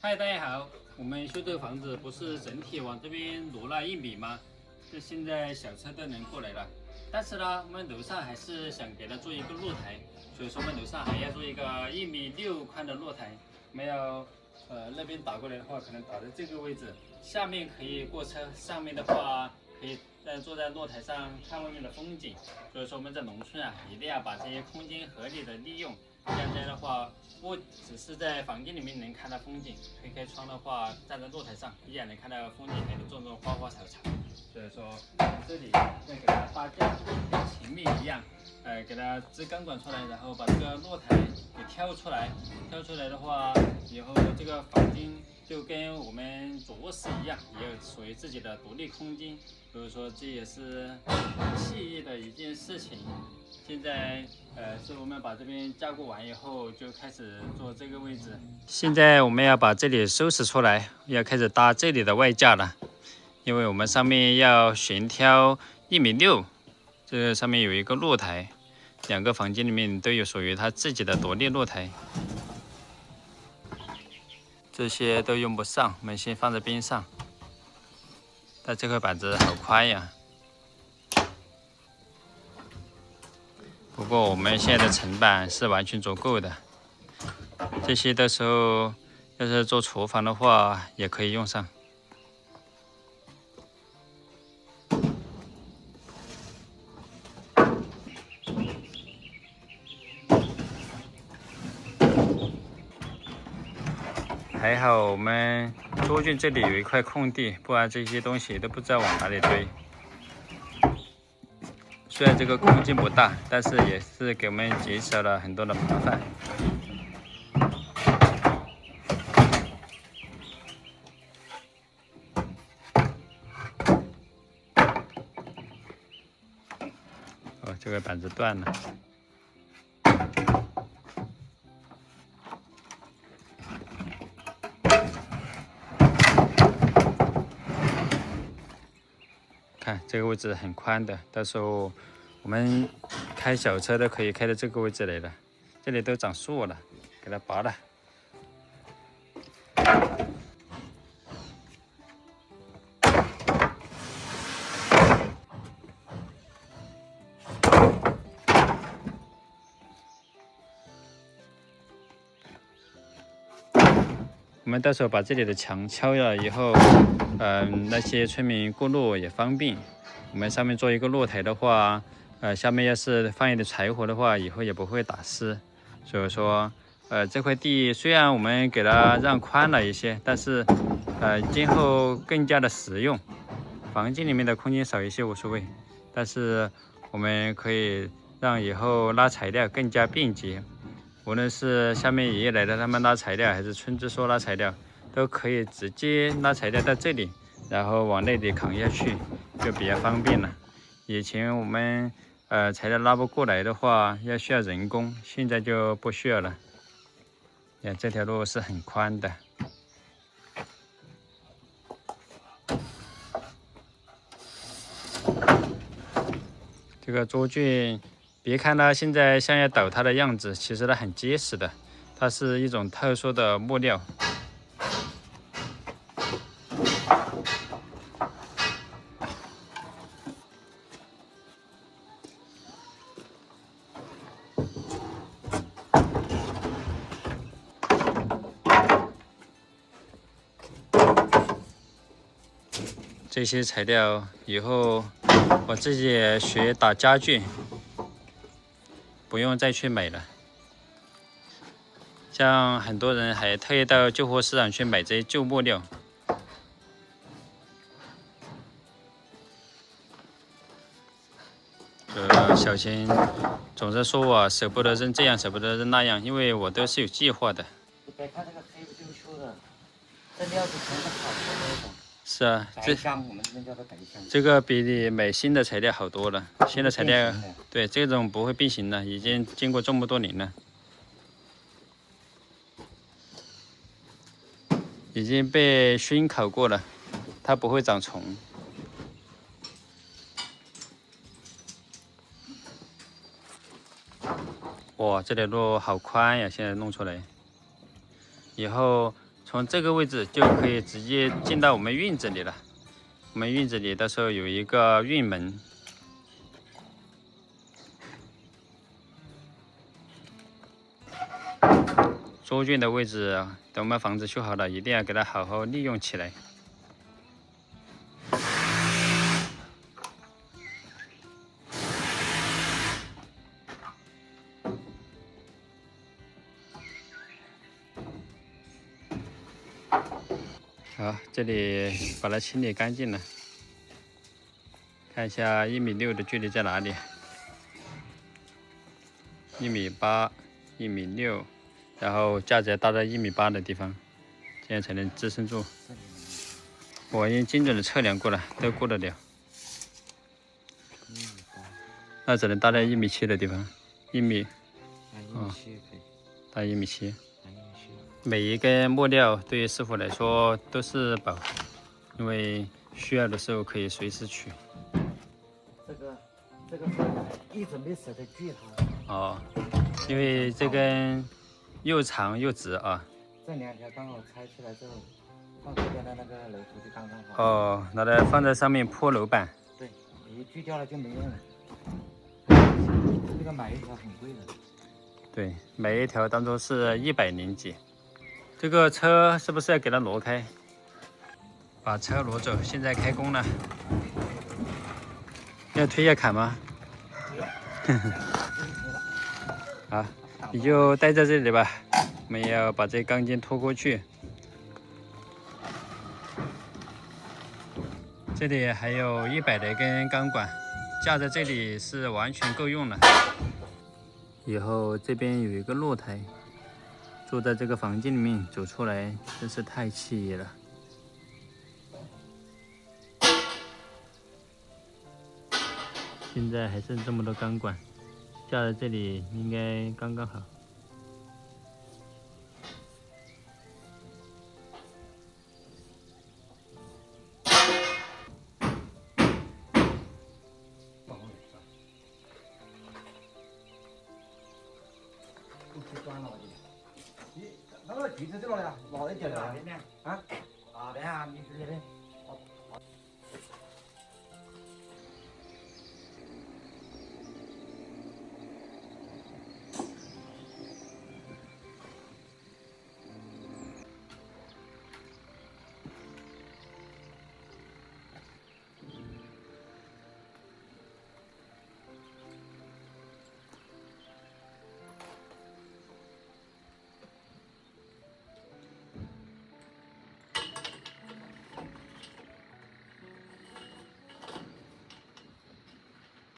嗨，大家好，我们修这个房子不是整体往这边挪了1米吗？这现在小车都能过来了，但是呢，我们楼上还是想给它做一个露台，所以说我们楼上还要做一个1.6米宽的露台。没有，那边打过来的话，可能打在这个位置，下面可以过车，上面的话可以坐在露台上看外面的风景。所以说我们在农村啊，一定要把这些空间合理的利用。这样的话，不只是在房间里面能看到风景，推开窗的话，站在露台上依然能看到风景，还能种种花花草草。所以说，这里要给它搭架，跟前面一样，给它支钢管出来，然后把这个露台给挑出来。挑出来的话，以后这个房间就跟我们主卧室一样，也有属于自己的独立空间。所以说，这也是很惬意的一件事情。现在是我们把这边加固完以后，就开始做这个位置。现在我们要把这里收拾出来，要开始搭这里的外架了。因为我们上面要悬挑1.6米，这上面有一个露台，2个房间里面都有属于它自己的独立露台。这些都用不上，我们先放在边上。但这块板子好宽呀。不过我们现在的层板是完全足够的，这些到时候要是做厨房的话也可以用上。还好我们桌距这里有一块空地，不然这些东西都不知道往哪里堆。虽然这个空间不大，但是也是给我们减少了很多的麻烦。哦，这个板子断了。看这个位置很宽的，到时候我们开小车都可以开到这个位置来了。这里都长树了，给它拔了。我们到时候把这里的墙敲了以后，那些村民过路也方便。我们上面做一个露台的话，下面要是放一点柴火的话，以后也不会打湿。所以说，这块地虽然我们给它让宽了一些，但是，今后更加的实用。房间里面的空间少一些无所谓，但是我们可以让以后拉材料更加便捷。无论是下面爷爷奶奶他们拉材料，还是村支书拉材料，都可以直接拉材料到这里，然后往那里扛下去，就比较方便了。以前我们材料拉不过来的话，需要人工，现在就不需要了。这条路是很宽的。这个桌具，别看它现在像要倒塌的样子，其实它很结实的，它是一种特殊的木料。这些材料以后我自己也学打家具，不用再去买了。像很多人还特意到旧货市场去买这些旧木料。小秦总是说我舍不得扔这样，舍不得扔那样，因为我都是有计划的。你别看这个黑不溜秋的，这料子全是好的那种。是啊，白香，我们这边叫它白香。这个比你买新的材料好多了，新的材料对这种不会变形的，已经经过这么多年了，已经被熏烤过了，它不会长虫。哇，这条路好宽呀！现在弄出来，以后从这个位置就可以直接进到我们院子里了。我们院子里到时候有一个院门。猪圈的位置，等我们房子修好了，一定要给它好好利用起来。好，这里把它清理干净了。看一下1.6米的距离在哪里？1.8米、1.6米，然后架子要搭在1.8米的地方，这样才能支撑住。我已经精准的测量过了，都过得了。那只能搭在1.7米的地方，1米。搭1.7米。每一根木料对于师傅来说都是宝，因为需要的时候可以随时取。这个一直没舍得锯它。哦，因为这根又长又直啊。这2条刚好拆出来之后，放这边的那个楼头就刚刚好。哦，拿来放在上面铺楼板。对，你锯掉了就没用了。这个买一条很贵的。对，买一条当中是100几。这个车是不是要给它挪开？把车挪走，现在开工了。要推要砍吗？好，你就待在这里吧。我们要把这钢筋拖过去。这里还有100来根钢管，架在这里是完全够用了。以后这边有一个露台。坐在这个房间里面走出来，真是太惬意了。现在还剩这么多钢管，架在这里应该刚刚好。那个锯子在哪里啊？哪里掉的？啊？哪边啊？你这边。